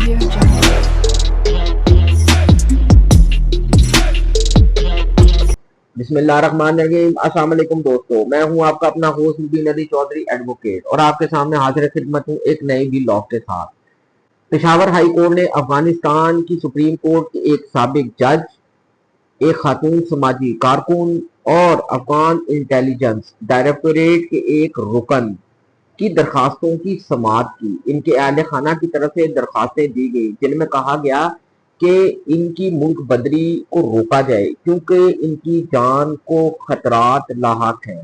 بسم اللہ الرحمن الرحیم۔ السلام علیکم دوستو، میں ہوں آپ کا اپنا ہوسٹ مبین علی چودھری ایڈوکیٹ، اور آپ کے سامنے حاضر خدمت ہوں ایک نئی ویلاگ کے ساتھ۔ پشاور ہائی کورٹ نے افغانستان کی سپریم کورٹ کے ایک سابق جج، ایک خاتون سماجی کارکن اور افغان انٹیلیجنس ڈائریکٹوریٹ کے ایک رکن کی درخواستوں کی سماعت کی۔ ان کے اہل خانہ کی طرف سے درخواستیں دی گئی جن میں کہا گیا کہ ان کی ملک بدری کو روکا جائے کیونکہ ان کی جان کو خطرات لاحق ہیں۔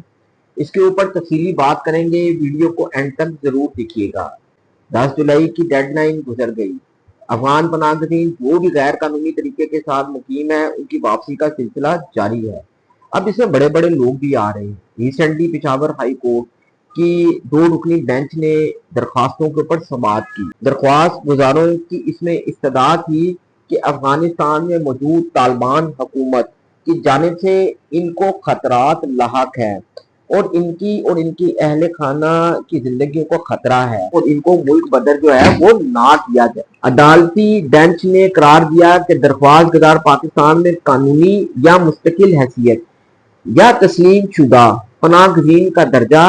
اس کے اوپر تفصیلی بات کریں گے، ویڈیو کو اینڈ تک ضرور دیکھیے گا۔ 10 جولائی کی ڈیڈ لائن گزر گئی۔ افغان پناہ گزین جو بھی غیر قانونی طریقے کے ساتھ مقیم ہیں ان کی واپسی کا سلسلہ جاری ہے۔ اب اس میں بڑے بڑے لوگ بھی آ رہے ہیں۔ ریسنٹلی پشاور ہائی کورٹ کی 2 رکنی بینچ نے درخواستوں کے اوپر سماعت کی۔ درخواست گزاروں کی اس میں استدعا تھی کہ افغانستان میں موجود طالبان حکومت کی جانب سے ان کو خطرات لاحق ہیں اور ان کی اہل خانہ کی زندگیوں کو خطرہ ہے اور ان کو ملک بدر جو ہے وہ نہ کیا جائے۔ عدالتی بینچ نے قرار دیا کہ درخواست گزار پاکستان میں قانونی یا مستقل حیثیت یا تسلیم شدہ پناہ گزین کا درجہ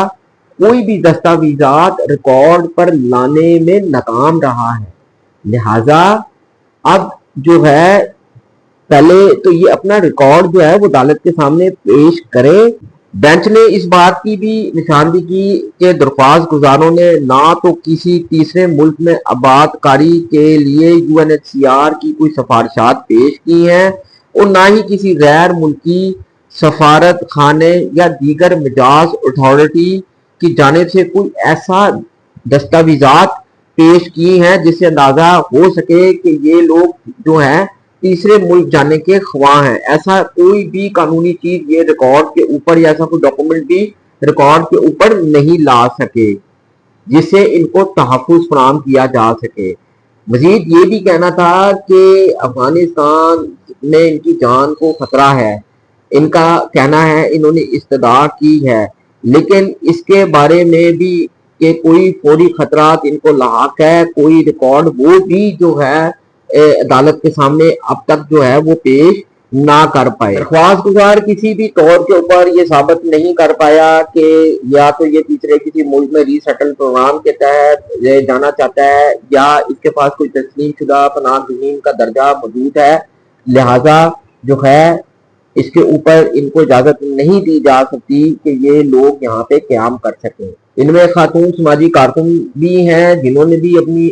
کوئی بھی دستاویزات ریکارڈ پر لانے میں ناکام رہا ہے، لہذا اب جو ہے پہلے تو یہ اپنا ریکارڈ جو ہے وہ عدالت کے سامنے پیش کرے۔ بینچ نے اس بات کی بھی نشاندہی کی کہ درخواست گزاروں نے نہ تو کسی تیسرے ملک میں آباد کاری کے لیے UNHCR کی کوئی سفارشات پیش کی ہیں اور نہ ہی کسی غیر ملکی سفارت خانے یا دیگر مجاز اتھارٹی کی جانب سے کوئی ایسا دستاویزات پیش کی ہیں جس سے اندازہ ہو سکے کہ یہ لوگ جو ہیں تیسرے ملک جانے کے خواہاں ہیں۔ ایسا کوئی بھی قانونی چیز یہ ریکارڈ کے اوپر یا ایسا کوئی ڈاکومنٹ بھی ریکارڈ کے اوپر نہیں لا سکے جس سے ان کو تحفظ فراہم کیا جا سکے۔ مزید یہ بھی کہنا تھا کہ افغانستان میں ان کی جان کو خطرہ ہے، ان کا کہنا ہے، انہوں نے استدعا کی ہے، لیکن اس کے بارے میں بھی کہ کوئی فوری خطرات ان کو لاحق ہے، کوئی ریکارڈ وہ بھی جو ہے عدالت کے سامنے اب تک جو ہے وہ پیش نہ کر پائے۔ درخواست گزار کسی بھی طور کے اوپر یہ ثابت نہیں کر پایا کہ یا تو یہ تیسرے کسی ملک میں ری سیٹل پروگرام کے تحت جانا چاہتا ہے یا اس کے پاس کوئی تسلیم شدہ پناہ گزین کا درجہ موجود ہے، لہذا جو ہے اس کے اوپر ان کو اجازت نہیں دی جا سکتی کہ یہ لوگ یہاں پہ قیام کر سکیں۔ ان میں خاتون سماجی کارکن بھی ہیں جنہوں نے بھی اپنی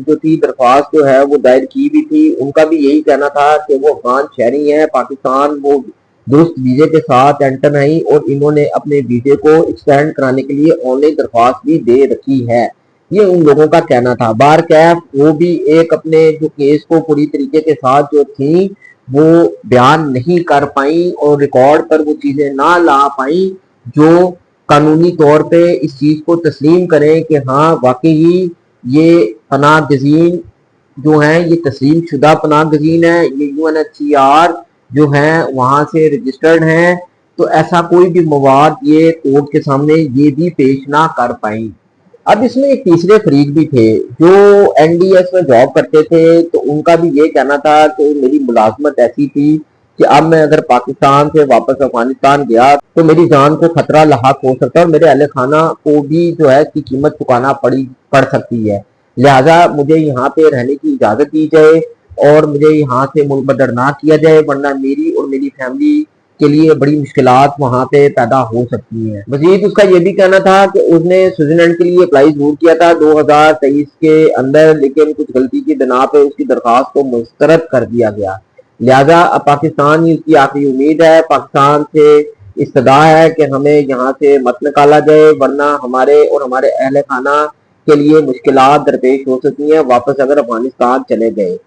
جو تھی درخواست جو ہے وہ دائر کی بھی تھی۔ ان کا بھی یہی کہنا تھا کہ وہ افغان شہری ہیں، پاکستان وہ درست ویزے کے ساتھ انٹر ہیں اور انہوں نے اپنے ویزے کو ایکسٹینڈ کرانے کے لیے آن لائن درخواست بھی دے رکھی ہے، یہ ان لوگوں کا کہنا تھا۔ بارکیف وہ بھی ایک اپنے جو کیس کو پوری طریقے کے ساتھ جو تھیں وہ بیان نہیں کر پائیں اور ریکارڈ پر وہ چیزیں نہ لا پائیں جو قانونی طور پہ اس چیز کو تسلیم کریں کہ ہاں واقعی یہ پناہ گزین جو ہیں یہ تسلیم شدہ پناہ گزین ہیں، یہ UNHCR جو ہیں وہاں سے رجسٹرڈ ہیں، تو ایسا کوئی بھی مواد یہ کورٹ کے سامنے یہ بھی پیش نہ کر پائیں۔ اب اس میں ایک تیسرے فریق بھی تھے جو NDS میں جاب کرتے تھے، تو ان کا بھی یہ کہنا تھا کہ میری ملازمت ایسی تھی کہ اب میں اگر پاکستان سے واپس افغانستان گیا تو میری جان کو خطرہ لاحق ہو سکتا ہے اور میرے اہل خانہ کو بھی جو ہے اس کی قیمت چکانا پڑ سکتی ہے، لہٰذا مجھے یہاں پہ رہنے کی اجازت دی جائے اور مجھے یہاں سے ملک بدر نہ کیا جائے، ورنہ میری اور میری فیملی کے لیے بڑی مشکلات وہاں پہ پیدا ہو سکتی ہیں۔ مزید اس کا یہ بھی کہنا تھا کہ اس نے سوئٹزرلینڈ کے لیے اپلائی ضرور کیا تھا 2023 کے اندر، لیکن کچھ غلطی کی بنا پہ اس کی درخواست کو مسترد کر دیا گیا، لہذا اب پاکستان ہی اس کی آخری امید ہے۔ پاکستان سے استدعا ہے کہ ہمیں یہاں سے مت نکالا جائے، ورنہ ہمارے اور ہمارے اہل خانہ کے لیے مشکلات درپیش ہو سکتی ہیں واپس اگر افغانستان چلے گئے۔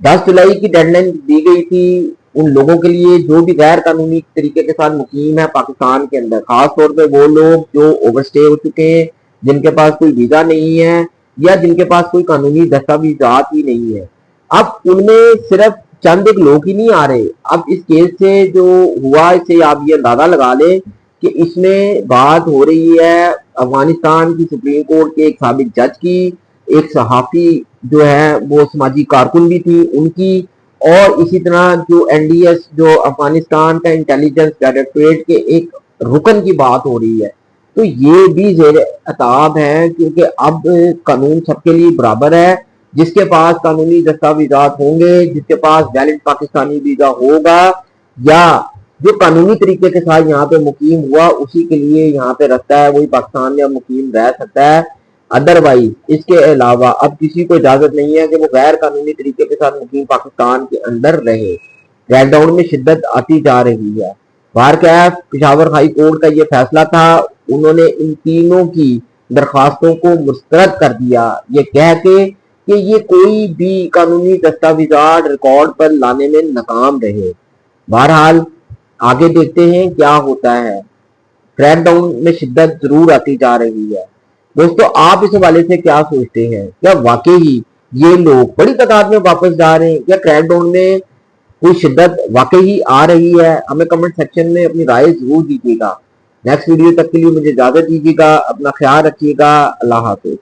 10 جولائی کی ڈیڈ لائن دی گئی تھی ان لوگوں کے لیے جو بھی غیر قانونی طریقے کے ساتھ مقیم ہے پاکستان کے اندر، خاص طور پہ وہ لوگ جو اوور سٹے ہو چکے ہیں، جن کے پاس کوئی ویزا نہیں ہے یا جن کے پاس کوئی قانونی دستاویزات ہی نہیں ہے۔ اب ان میں صرف چند ایک لوگ ہی نہیں آ رہے۔ اب اس کیس سے جو ہوا اس سے آپ یہ اندازہ لگا لیں کہ اس میں بات ہو رہی ہے افغانستان کی سپریم کورٹ کے ایک سابق جج کی، ایک صحافی جو ہے وہ سماجی کارکن بھی تھی ان کی، اور اسی طرح جو این ڈی ایس جو افغانستان کا انٹیلیجنس ڈائریکٹوریٹ کے ایک رکن کی بات ہو رہی ہے، تو یہ بھی زیر عتاب ہے، کیونکہ اب قانون سب کے لیے برابر ہے۔ جس کے پاس قانونی دستاویزات ہوں گے، جس کے پاس ویلڈ پاکستانی ویزا ہوگا، یا جو قانونی طریقے کے ساتھ یہاں پہ مقیم ہوا، اسی کے لیے یہاں پہ رہتا ہے، وہی پاکستان میں مقیم رہ سکتا ہے۔ ادروائز اس کے علاوہ اب کسی کو اجازت نہیں ہے کہ وہ غیر قانونی طریقے کے ساتھ مقیم پاکستان کے اندر رہے۔ کریک ڈاؤن میں شدت آتی جا رہی ہے۔ بہرکیف پشاور ہائی کورٹ کا یہ فیصلہ تھا، انہوں نے ان تینوں کی درخواستوں کو مسترد کر دیا، یہ کہہ کے کہ یہ کوئی بھی قانونی دستاویزات ریکارڈ پر لانے میں ناکام رہے۔ بہرحال آگے دیکھتے ہیں کیا ہوتا ہے۔ کریک ڈاؤن میں شدت ضرور آتی جا رہی ہے۔ دوستو آپ اس حوالے سے کیا سوچتے ہیں؟ کیا واقعی یہ لوگ بڑی تعداد میں واپس جا رہے ہیں؟ کیا کریک ڈاؤن میں کوئی شدت واقعی آ رہی ہے؟ ہمیں کمنٹ سیکشن میں اپنی رائے ضرور دیجیے گا۔ نیکسٹ ویڈیو تک کے لیے مجھے اجازت دیجیے گا، اپنا خیال رکھیے گا، اللہ حافظ۔